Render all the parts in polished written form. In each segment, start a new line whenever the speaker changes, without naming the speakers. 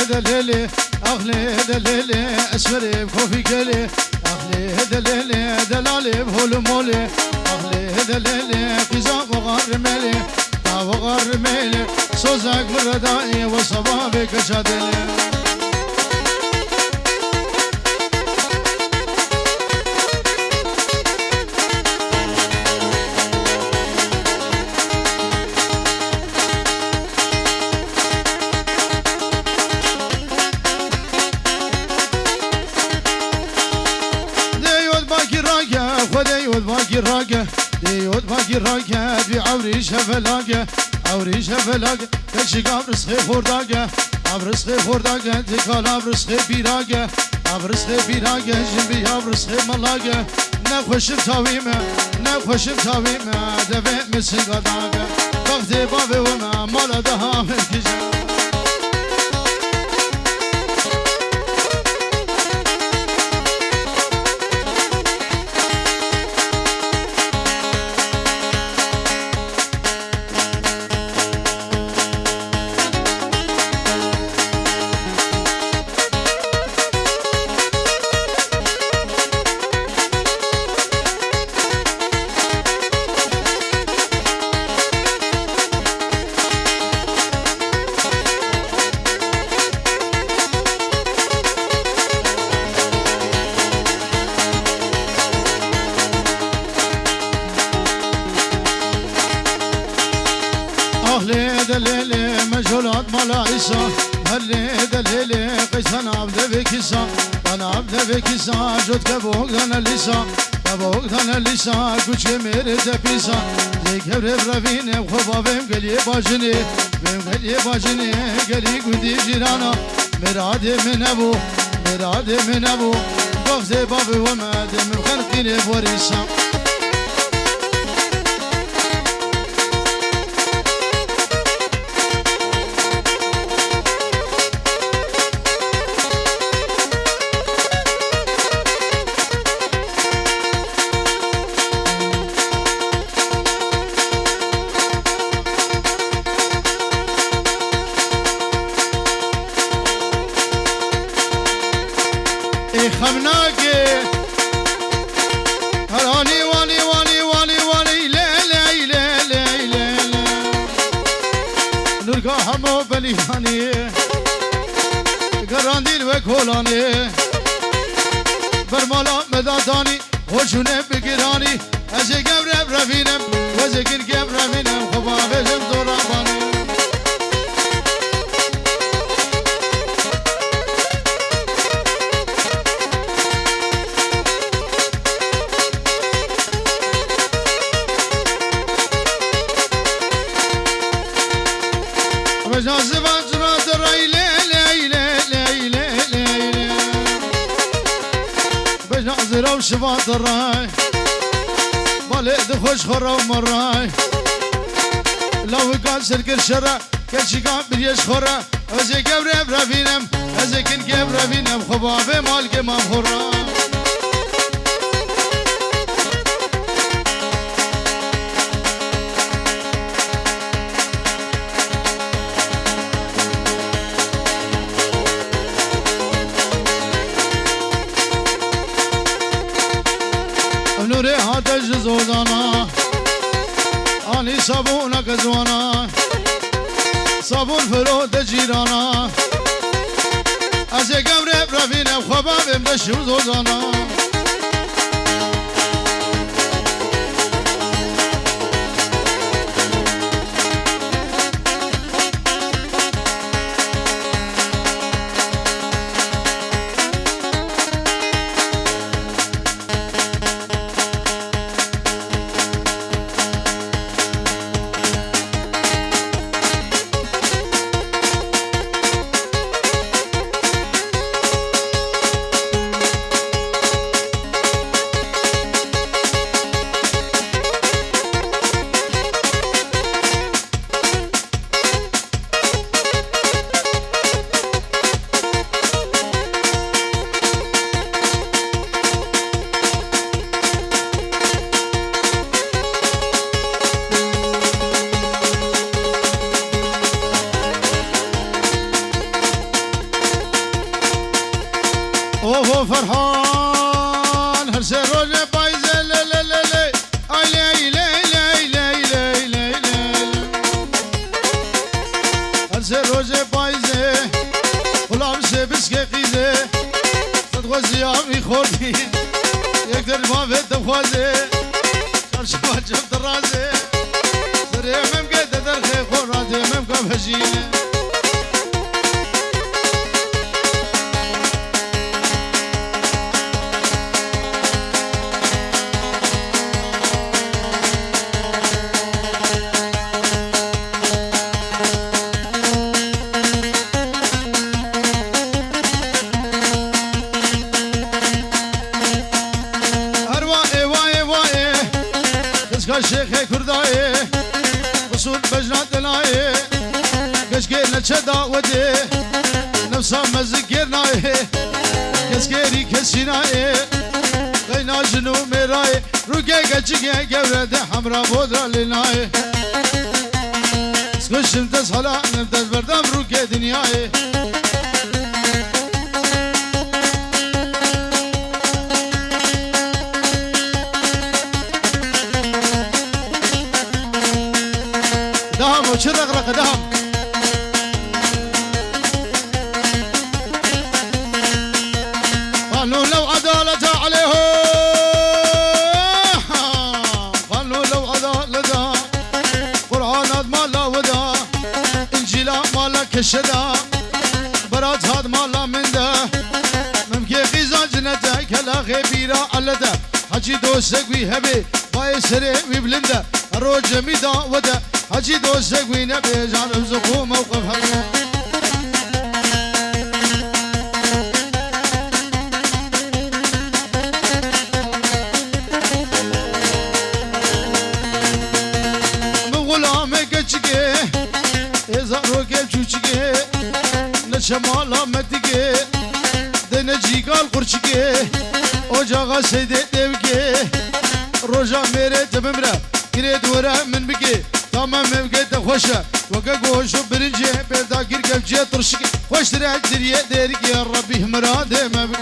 دليلي أغلي دليلي أسمري بكوفي قلي أغلي دليلي دلالي بهول مولي أغلي دليلي قزاق وغار ميلي وغار ميلي صوزك مردائي وصبابك شادلي راقة ديود باقي راقة في عوريشة فلاقة عوريشة فلاقة كلشي قابرسخي خورداقة عبرسخي خورداقة تكال عبرسخي بيراقة عبرسخي بيراقة جنبي عبرسخي ملاقة نخوشم تاويمة نخوشم تاويمة دفع مسن قداقة وقتي بابي وما مالا دها من كجا دليلي مجهولات ملايسا هلي دليلي قيس انا عبد بكيسا انا عبد بكيسا جود كبوك انا ليسا كبوك انا ليسا كوش ميري دبيسا زي كبر برافيني وخبا بهم قلي باجني بهم قلي باجني قلي قدي جيرانا مرادي من ابو مرادي من ابو بغزي بابي ومادي من خلقيني بوريسا خمناكي هراني والي والي والي والي لا لا لا لا لا لا نرقى همو بلياني قراندي الوكولاني برمالا مداداني وشوني بقراني ازي قبر برافينم وزكر قبر برافينم خبابي دوراباني جازبات رات الرأي ليلي ليلي ليلي بجازر وشبات الرأي بالي دخوش خرا ومراي لو قال سرق الشرع كل شي قام بليش خرا ازي قبر برافينم ازي كن قبر فينم خبابي مالك ما خرا نوري هذا جزودانا اني صابونك زوانا صابون فرود جيرانا ازي قبر برافينا وخباب مدشو زوزانا در بابت دخوازه چرشما جب درازه سره ممگه در خیخ و راده ممگه بجینه
شیخ کردایه وصول بجنات دلایه کشکی نچدا وده نفسا مزگیر نایه کسکری کسی نایه غینا جنو میرایه روگه گچگه گورده حمرا بودرا لنایه سکشم دست حالا نمدست بردم روگه دنیایه دهم وشرق دهم قالوا لو عدالة عليهم قالوا لو عدالة قرآن ما لا ودا إنجيل ما لا كشدا برات هاد ما لا من ده ممكن غيزان جنتك هلا غبيرة على ده حجي دوسك ويهبي باي سري ويبلنده الروج ميدا وده حجي دوسك وينبي جانب زقو موقفها مغلامي كتشكي إذا روكي بشوشكي نشمالا مدكي دنجي قال قرشكي اوجاغا سيدي ديوكي روجا ميري تبمرا كري دورا من بكي تمام مبقى تخوشا وقا قوشو برنجي بيدا كيركا بجي طرشكي خوش تراج دريه ديرك يا ربي مرادي مبقى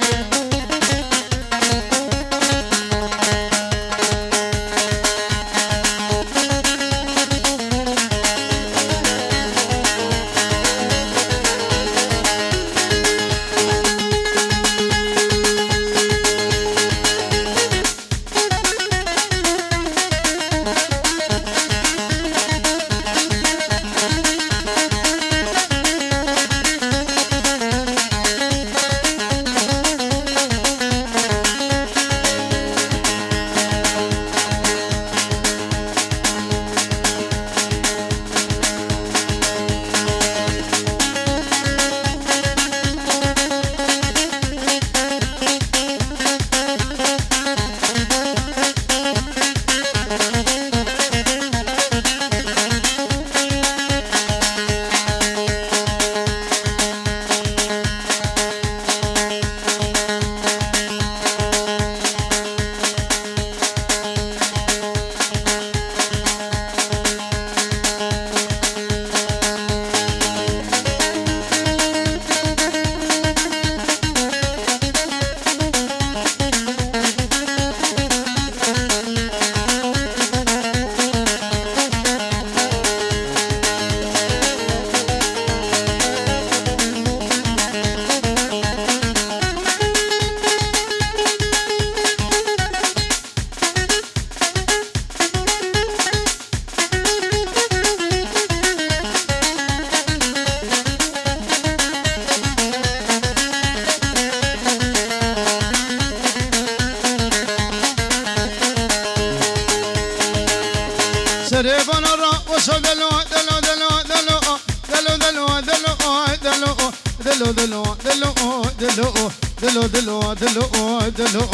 سريبنا را وصدلو دلو دلو دلو دلو دلو دلو دلو دلو دلو دلو دلو دلو دلو دلو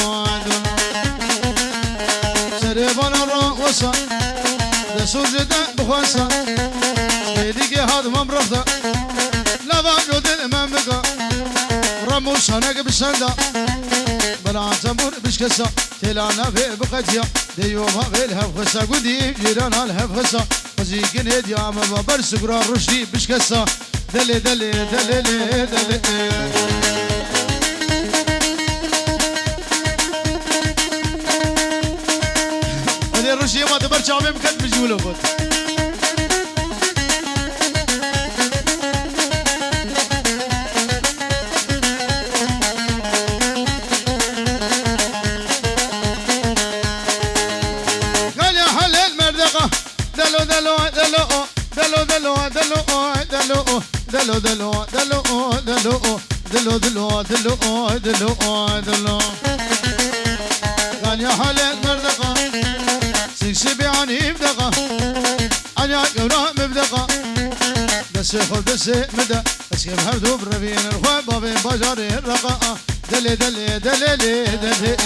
سريبنا را وصل دسوجد بخواسا سيدك هذا ممرضة لا بعد الامام بقى رموش هناك بسندا بلا تمر بشكسا تلانا في بقتيا ديوما في الهفخسا قدي جيرانا الهفخسا وزيكن هديا ما برسقرا رشدي بشكسا دلي دلي دلي دلي هذه الرشدي ما تبرش عمي مكان بجوله بود
دلو دلو دلو دلو دلو دلو دلو دلو دلو دلو دلو دلو دلو قال يا حالك مردقة سيكسبي عني بدقة أنا يورا مبدقة بس خذ بس مدى بس كيف هردو بربين الخواب بابين بجاري الرقاء دلي دلي دلي دلي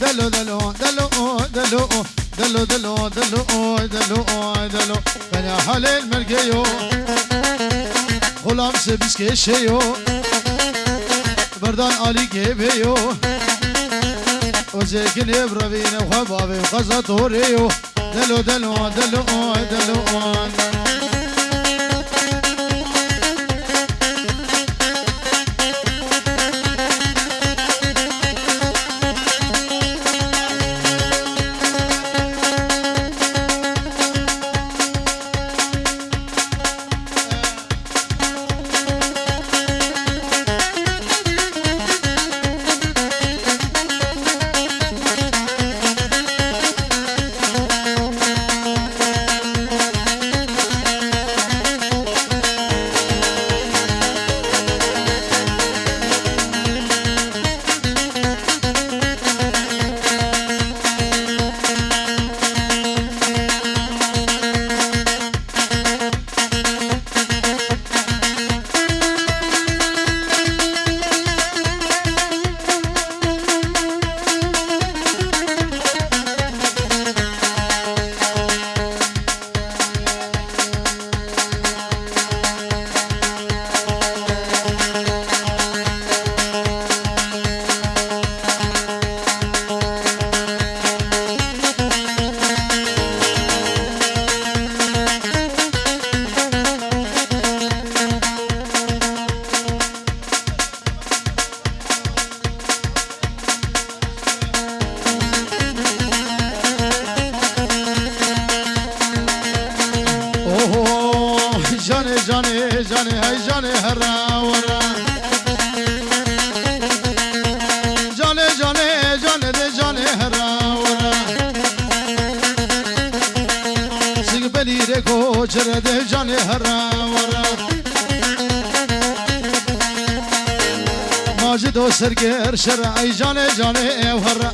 دلو دلو دلو دلو دلو دلو دلو دلو دلو فني حليل مرقيو غلام سبس كيشيو بردان علي كيبيو وزيكن يبربين وخبابي وقزة طوريو دلو دلو دلو دلو جاني هاي جاني هرا ورا جاني جاني جاني دي جاني هرا ورا سيق بلي ريكو جرى دي جاني هرا ورا ماجد وسرقر شرع اي جاني جاني هرا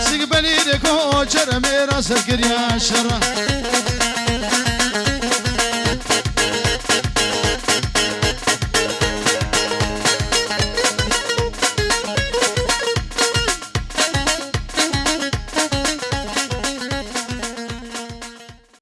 سيق بلي ريكو جرى ميرا سرقر يا شرع